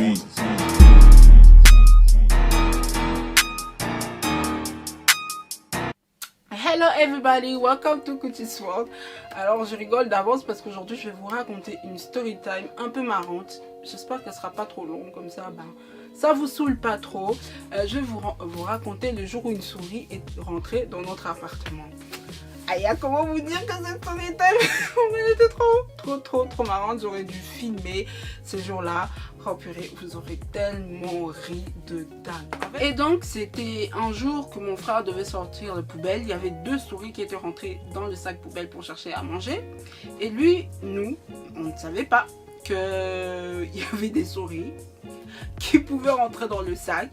Hello everybody, welcome to Cuties World. Alors je rigole d'avance parce qu'aujourd'hui je vais vous raconter une story time un peu marrante. J'espère qu'elle sera pas trop longue, comme ça ça vous saoule pas trop. Je vais vous raconter le jour où une souris est rentrée dans notre appartement. Aïe, comment vous dire que cette story time elle était trop marrante. J'aurais dû filmer ce jour-là. Oh purée, vous aurez tellement ri de dingue. Et donc c'était un jour que mon frère devait sortir de poubelle. Il y avait 2 souris qui étaient rentrées dans le sac poubelle pour chercher à manger. Et nous, on ne savait pas qu'il y avait des souris qui pouvaient rentrer dans le sac.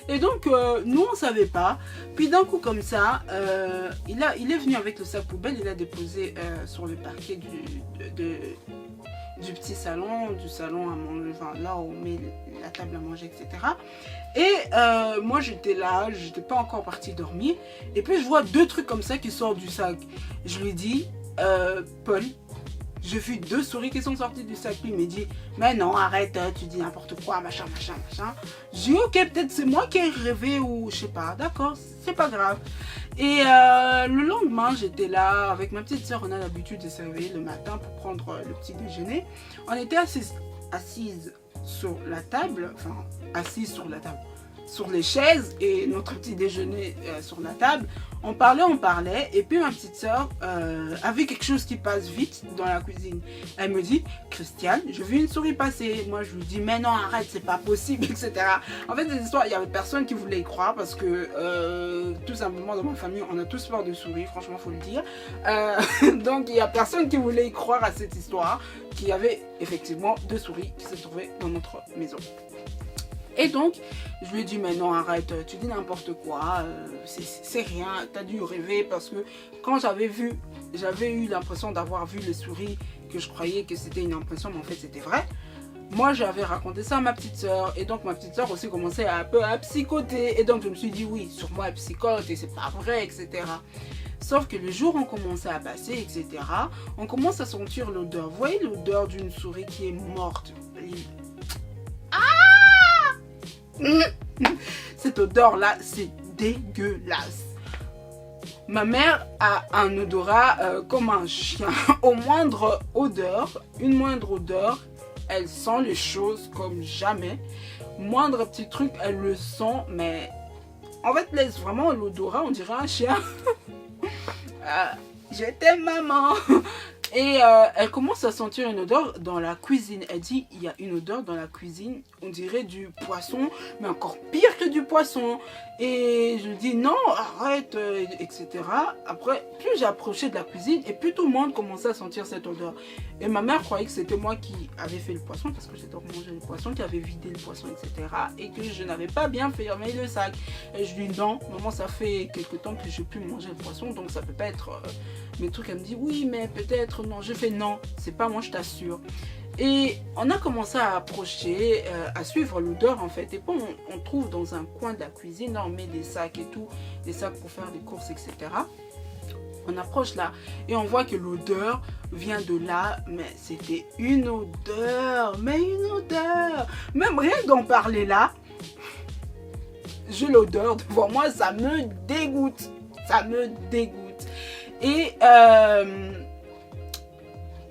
Et donc nous on savait pas. Puis d'un coup comme ça, il est venu avec le sac poubelle. Il l'a déposé sur le parquet du petit salon, du salon à manger, enfin, là où on met la table à manger, etc. Et moi j'étais là, j'étais pas encore partie dormir. Et puis je vois 2 trucs comme ça qui sortent du sac. Je lui dis, Paul, j'ai vu 2 souris qui sont sorties du sac. Puis il me dit, mais non, arrête, tu dis n'importe quoi, machin. Je dis, ok, peut-être c'est moi qui ai rêvé ou je sais pas, d'accord, c'est pas grave. Et le lendemain, j'étais là avec ma petite soeur. On a l'habitude de se réveiller le matin pour prendre le petit déjeuner. On était assises sur la table, enfin, assises sur la table, sur les chaises et notre petit déjeuner sur la table. On parlait et puis ma petite soeur a vu quelque chose qui passe vite dans la cuisine. Elle me dit, Christiane, j'ai vu une souris passer. Moi je lui dis, mais non, arrête, c'est pas possible, etc. En fait, ces histoires, il y avait personne qui voulait y croire parce que tout simplement dans ma famille, on a tous peur de souris, franchement, faut le dire. Donc il y a personne qui voulait y croire à cette histoire, qu'il y avait effectivement 2 souris qui se trouvaient dans notre maison. Et donc, je lui ai dit, mais non, arrête, tu dis n'importe quoi, c'est rien, t'as dû rêver parce que quand j'avais eu l'impression d'avoir vu les souris, que je croyais que c'était une impression, mais en fait c'était vrai. Moi, j'avais raconté ça à ma petite soeur et donc ma petite soeur aussi commençait un peu à psychoter. Et donc, je me suis dit, oui, sur moi, elle psychote et c'est pas vrai, etc. Sauf que le jour où on commençait à passer, etc., on commence à sentir l'odeur. Vous voyez l'odeur d'une souris qui est morte? Cette odeur là, c'est dégueulasse. Ma mère a un odorat comme un chien. Une moindre odeur, elle sent les choses comme jamais. Moindre petit truc, elle le sent, mais en fait laisse vraiment l'odorat, on dirait un chien. Je t'aime maman. Et elle commence à sentir une odeur dans la cuisine. Elle dit, il y a une odeur dans la cuisine, on dirait du poisson, mais encore pire que du poisson. Et je dis, non, arrête, etc. Après, plus j'ai approché de la cuisine, et plus tout le monde commençait à sentir cette odeur. Et ma mère croyait que c'était moi qui avais fait le poisson, parce que j'adore manger le poisson, qui avait vidé le poisson, etc. Et que je n'avais pas bien fermé le sac. Et je lui dis, non, maman, ça fait quelque temps que je n'ai plus manger le poisson, donc ça peut pas être mes trucs. Elle me dit, oui, mais peut-être, non. Je fais, non, c'est pas moi, je t'assure. Et on a commencé à approcher, à suivre l'odeur en fait. Et puis on trouve dans un coin de la cuisine, là on met des sacs et tout, des sacs pour faire des courses, etc. On approche là et on voit que l'odeur vient de là, mais c'était une odeur, même rien d'en parler là, j'ai l'odeur devant moi, ça me dégoûte, Et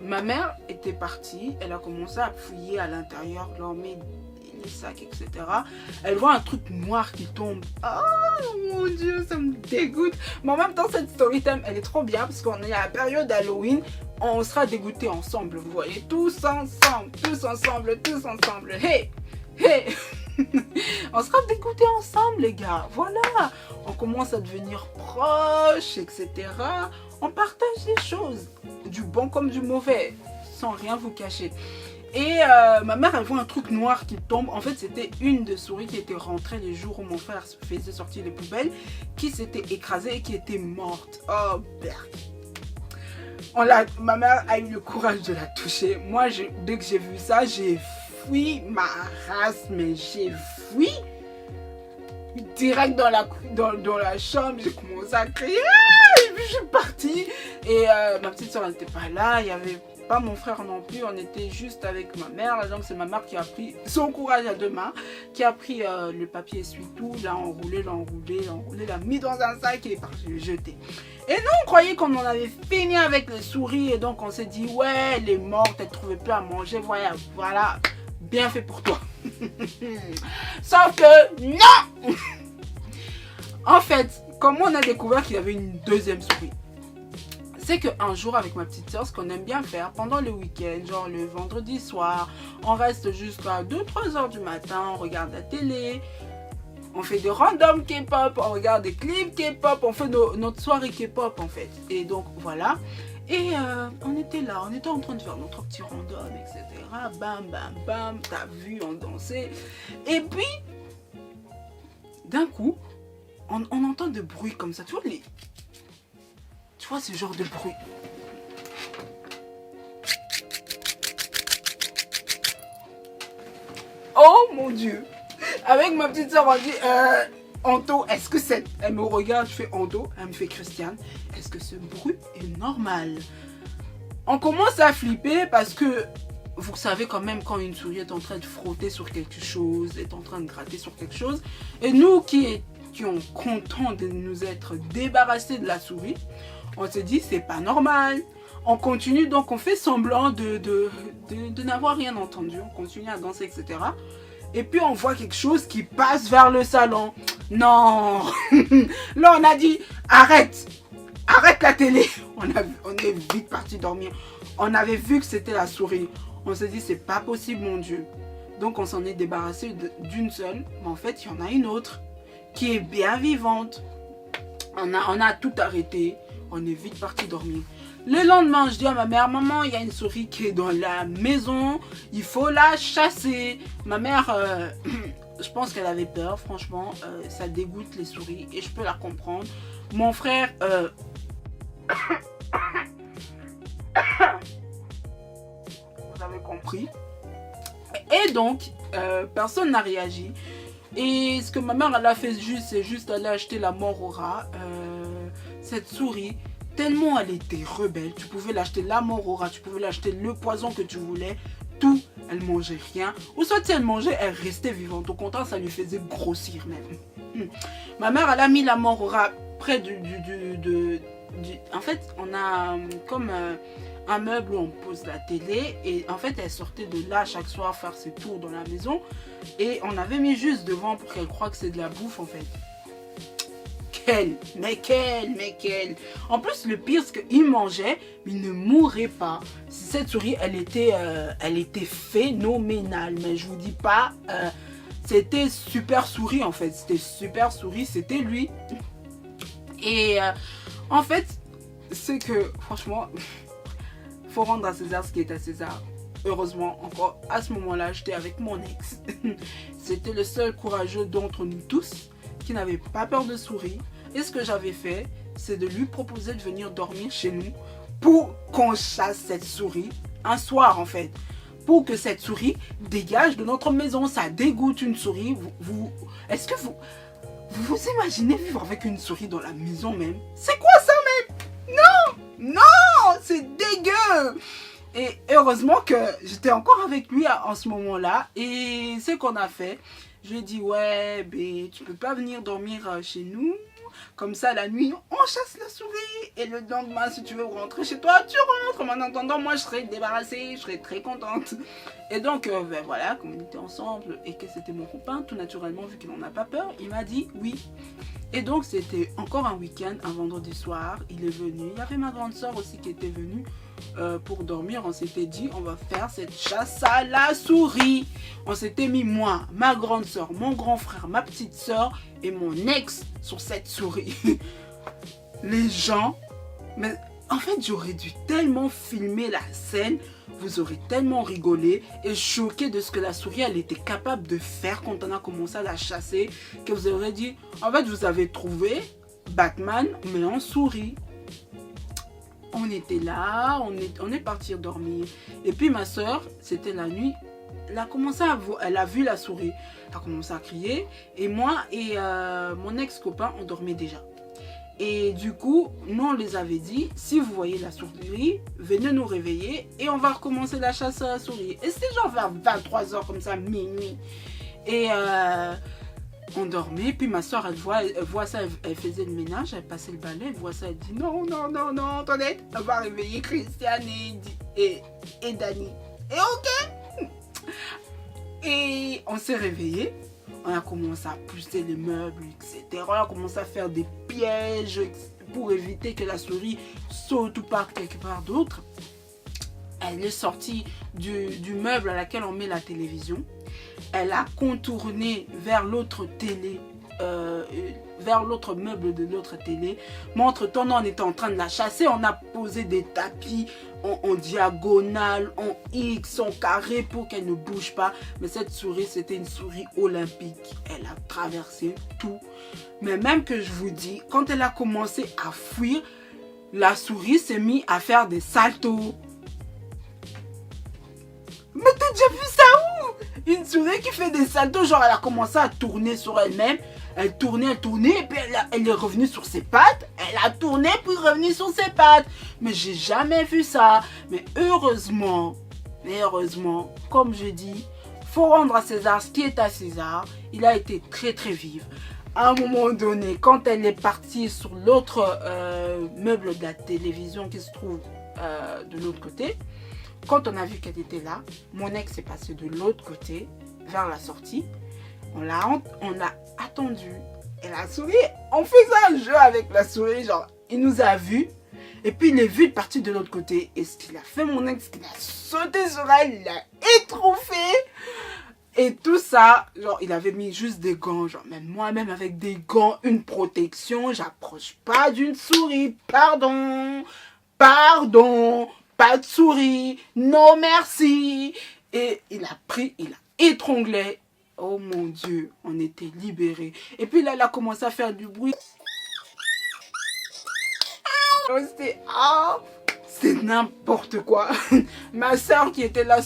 ma mère était partie, elle a commencé à fouiller à l'intérieur, là on met les sacs, etc. Elle voit un truc noir qui tombe. Oh mon Dieu, ça me dégoûte. Mais en même temps, cette story time, elle est trop bien parce qu'on est à la période d'Halloween. On sera dégoûtés ensemble, vous voyez. Tous ensemble. Hey, hey. On sera dégoûtés ensemble, les gars. Voilà. On commence à devenir proches, etc. On partage les choses, du bon comme du mauvais, sans rien vous cacher. Et ma mère, elle voit un truc noir qui tombe. En fait, c'était une des souris qui était rentrée les jours où mon frère faisait sortir les poubelles, qui s'était écrasée et qui était morte. Oh, merde. Ma mère a eu le courage de la toucher. Moi, dès que j'ai vu ça, j'ai fui ma race, mais j'ai fui. Direct dans la chambre, j'ai commencé à crier. Et puis je suis partie. Et ma petite soeur, elle n'était pas là. Il y avait pas mon frère non plus, on était juste avec ma mère. Donc c'est ma mère qui a pris son courage à deux mains, qui a pris le papier essuie-tout, l'a enroulé, l'a mis dans un sac et est parti le jeter. Et nous on croyait qu'on en avait fini avec les souris et donc on s'est dit ouais, elle est morte, elle ne trouvait plus à manger, voilà, bien fait pour toi. Sauf que non. En fait, comment on a découvert qu'il y avait une deuxième souris? C'est qu'un jour avec ma petite soeur, ce qu'on aime bien faire pendant le week-end, genre le vendredi soir, on reste jusqu'à 2-3 heures du matin, on regarde la télé, on fait des random K-pop, on regarde des clips K-pop, on fait notre soirée K-pop en fait. Et donc voilà. Et on était là, on était en train de faire notre petit random, etc. Bam, bam, bam, t'as vu, on dansait. Et puis, d'un coup, on entend des bruits comme ça. Tu vois ce genre de bruit. Oh mon Dieu. Avec ma petite soeur, on dit, Anto, est-ce que c'est... Elle me regarde, je fais Anto, elle me fait Christiane. Est-ce que ce bruit est normal? On commence à flipper parce que vous savez quand même quand une souris est en train de frotter sur quelque chose, est en train de gratter sur quelque chose. Et nous qui étions contents de nous être débarrassés de la souris, on s'est dit c'est pas normal. On continue, donc on fait semblant de n'avoir rien entendu. On continue à danser, etc. Et puis on voit quelque chose qui passe vers le salon. Non. Là on a dit arrête la télé. On est vite parti dormir. On avait vu que c'était la souris. On s'est dit c'est pas possible mon Dieu. Donc on s'en est débarrassé d'une seule. Mais en fait il y en a une autre qui est bien vivante. On a tout arrêté. On est vite parti dormir. Le lendemain, je dis à ma mère, maman, il y a une souris qui est dans la maison, il faut la chasser. Ma mère, je pense qu'elle avait peur, franchement, ça dégoûte les souris et je peux la comprendre. Mon frère, vous avez compris. Et donc, personne n'a réagi. Et ce que ma mère, elle a fait c'est juste aller acheter la mort au rat. Cette souris, tellement elle était rebelle, tu pouvais l'acheter la mort au rat, tu pouvais l'acheter le poison que tu voulais, tout, elle mangeait rien. Ou soit si elle mangeait, elle restait vivante. Au contraire, ça lui faisait grossir même. Ma mère, elle a mis la mort au rat près en fait, on a comme un meuble où on pose la télé. Et en fait, elle sortait de là chaque soir faire ses tours dans la maison. Et on avait mis juste devant pour qu'elle croie que c'est de la bouffe en fait. Mais quelle. En plus, le pire, c'est qu'il mangeait, mais il ne mourrait pas. Cette souris, elle était phénoménale. Mais je vous dis pas, c'était super souris en fait. C'était super souris, c'était lui. Et en fait, c'est que, franchement, faut rendre à César ce qui est à César. Heureusement, encore à ce moment-là, j'étais avec mon ex. C'était le seul courageux d'entre nous tous qui n'avait pas peur de souris. Et ce que j'avais fait, c'est de lui proposer de venir dormir chez nous pour qu'on chasse cette souris un soir en fait. Pour que cette souris dégage de notre maison. Ça dégoûte une souris. Est-ce que vous imaginez vivre avec une souris dans la maison même? C'est quoi ça même? Non, c'est dégueu. Et heureusement que j'étais encore avec lui en ce moment-là. Et ce qu'on a fait, je lui ai dit ouais, ben, tu peux pas venir dormir chez nous. Comme ça, la nuit, on chasse la souris. Et le lendemain, si tu veux rentrer chez toi, tu rentres. Mais en attendant, moi, je serais débarrassée. Je serais très contente. Et donc, ben voilà, comme on était ensemble et que c'était mon copain, tout naturellement, vu qu'il n'en a pas peur, il m'a dit oui. Et donc, c'était encore un week-end, un vendredi soir. Il est venu. Il y avait ma grande soeur aussi qui était venue pour dormir. On s'était dit, on va faire cette chasse à la souris. On s'était mis moi, ma grande soeur, mon grand frère, ma petite soeur et mon ex sur cette souris. Les gens, mais en fait j'aurais dû tellement filmer la scène, vous aurez tellement rigolé et choqué de ce que la souris elle était capable de faire quand on a commencé à la chasser, que vous aurez dit, en fait vous avez trouvé Batman mais en souris. On était là, on est parti dormir. Et puis ma soeur, c'était la nuit, elle a vu la souris. Elle a commencé à crier. Et moi et mon ex-copain, on dormait déjà. Et du coup, nous on les avait dit, si vous voyez la souris, venez nous réveiller et on va recommencer la chasse à la souris. Et c'était genre vers 23h comme ça, minuit. Et on dormait, puis ma soeur elle voit ça, elle faisait le ménage, elle passait le balai, elle voit ça, elle dit non, non, non, non, Antoinette, on va réveiller Christiane et Dani. Et ok. Et on s'est réveillé. On a commencé à pousser les meubles, etc. On a commencé à faire des pièges pour éviter que la souris saute ou parte quelque part d'autre. Elle est sortie du meuble à laquelle on met la télévision. Elle a contourné vers l'autre télé, vers l'autre meuble de l'autre télé. Mais entre-temps, on était en train de la chasser. On a posé des tapis en diagonale, en X, en carré pour qu'elle ne bouge pas. Mais cette souris, c'était une souris olympique. Elle a traversé tout. Mais même que je vous dis, quand elle a commencé à fuir, la souris s'est mise à faire des saltos. Mais t'as déjà vu ça où? Une souris qui fait des saltos, genre elle a commencé à tourner sur elle-même. Elle tournait, et puis elle est revenue sur ses pattes. Elle a tourné, puis revenue sur ses pattes. Mais j'ai jamais vu ça. Mais heureusement, comme je dis, faut rendre à César ce qui est à César. Il a été très très vif. À un moment donné, quand elle est partie sur l'autre meuble de la télévision qui se trouve de l'autre côté, quand on a vu qu'elle était là, mon ex est passé de l'autre côté, vers la sortie. On a attendu. Et la souris, on faisait un jeu avec la souris. Genre, il nous a vus. Et puis, il est vu de partir de l'autre côté. Et ce qu'il a fait, mon ex, il a sauté sur elle. Il l'a étrouffé. Et tout ça, genre, il avait mis juste des gants. Genre, même moi-même, avec des gants, une protection. J'approche pas d'une souris. Pardon. Pardon. Pas de souris. Non, merci. Et il a pris, il a étranglé. Oh mon Dieu, on était libérés. Et puis là, elle a commencé à faire du bruit. C'est n'importe quoi. Ma soeur qui était là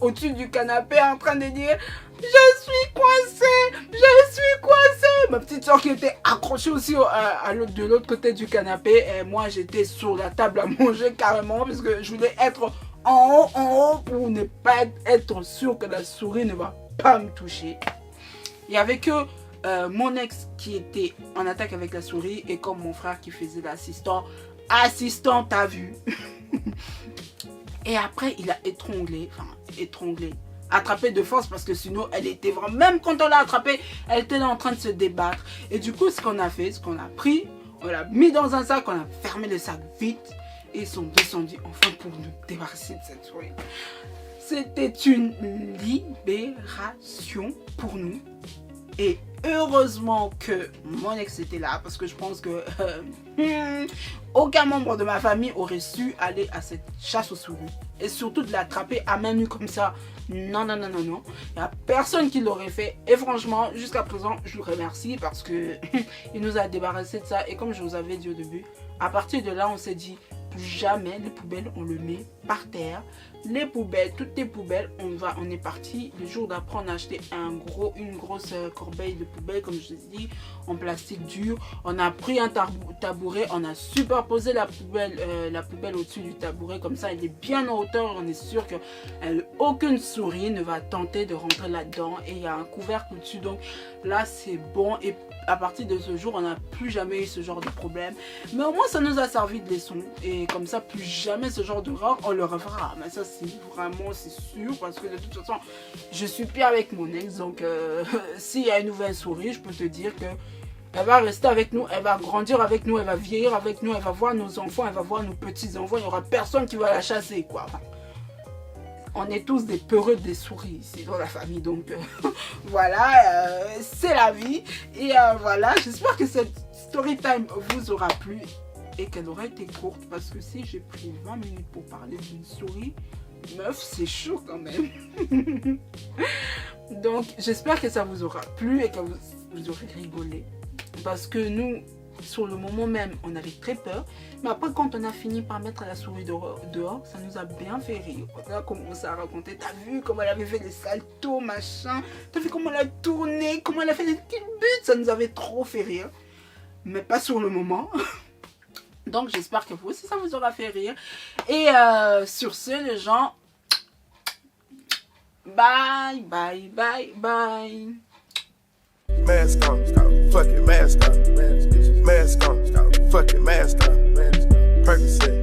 au-dessus du canapé en train de dire je suis coincée, je suis coincée. Ma petite soeur qui était accrochée aussi de l'autre côté du canapé. Et moi, j'étais sur la table à manger carrément parce que je voulais être en haut pour ne pas être sûr que la souris ne va pas me toucher. Il y avait que mon ex qui était en attaque avec la souris et comme mon frère qui faisait l'assistant. Assistant, t'as vu. Et après, il a étranglé, attrapé de force parce que sinon, elle était vraiment, même quand on l'a attrapée, elle était là en train de se débattre. Et du coup, ce qu'on a fait, ce qu'on a pris, on l'a mis dans un sac, on a fermé le sac vite et ils sont descendus enfin pour nous débarrasser de cette souris. C'était une libération pour nous. Et heureusement que mon ex était là parce que je pense que aucun membre de ma famille aurait su aller à cette chasse aux souris. Et surtout de l'attraper à main nue comme ça. Non, non, non, non, non. Il n'y a personne qui l'aurait fait. Et franchement, jusqu'à présent, je le remercie parce que il nous a débarrassé de ça. Et comme je vous avais dit au début, à partir de là, on s'est dit plus jamais les poubelles, on le met par terre. Les poubelles, toutes les poubelles, on est parti. Le jour d'après, on a acheté une grosse corbeille de poubelles, comme je vous ai dit, en plastique dur. On a pris un tabouret, on a superposé la poubelle au-dessus du tabouret. Comme ça, elle est bien en hauteur. On est sûr que aucune souris ne va tenter de rentrer là-dedans. Et il y a un couvercle au-dessus. Donc là, c'est bon. Et à partir de ce jour, on n'a plus jamais eu ce genre de problème. Mais au moins, ça nous a servi de leçon. Et comme ça, plus jamais ce genre d'erreur, on le refera. Mais ça, c'est vraiment, c'est sûr. Parce que de toute façon, je suis pire avec mon ex. Donc, s'il y a une nouvelle souris, je peux te dire que elle va rester avec nous, elle va grandir avec nous, elle va vieillir avec nous, elle va voir nos enfants, elle va voir nos petits-enfants. Il n'y aura personne qui va la chasser, quoi. On est tous des peureux des souris ici dans la famille. Donc, voilà, c'est la vie. Et voilà, j'espère que cette story time vous aura plu et qu'elle aura été courte. Parce que si j'ai pris 20 minutes pour parler d'une souris, meuf, c'est chaud quand même. Donc, j'espère que ça vous aura plu et que vous aurez rigolé. Parce que nous, sur le moment même, on avait très peur. Mais après, quand on a fini par mettre la souris dehors, ça nous a bien fait rire. On a commencé à raconter. T'as vu comment elle avait fait les saltos, machin. T'as vu comment elle a tourné, comment elle a fait les petites buts. Ça nous avait trop fait rire. mais pas sur le moment. Donc j'espère que vous aussi ça vous aura fait rire. Et sur ce les gens, bye bye bye bye. Mask on, fucking mask on, mask on, fucking mask on, Percocet.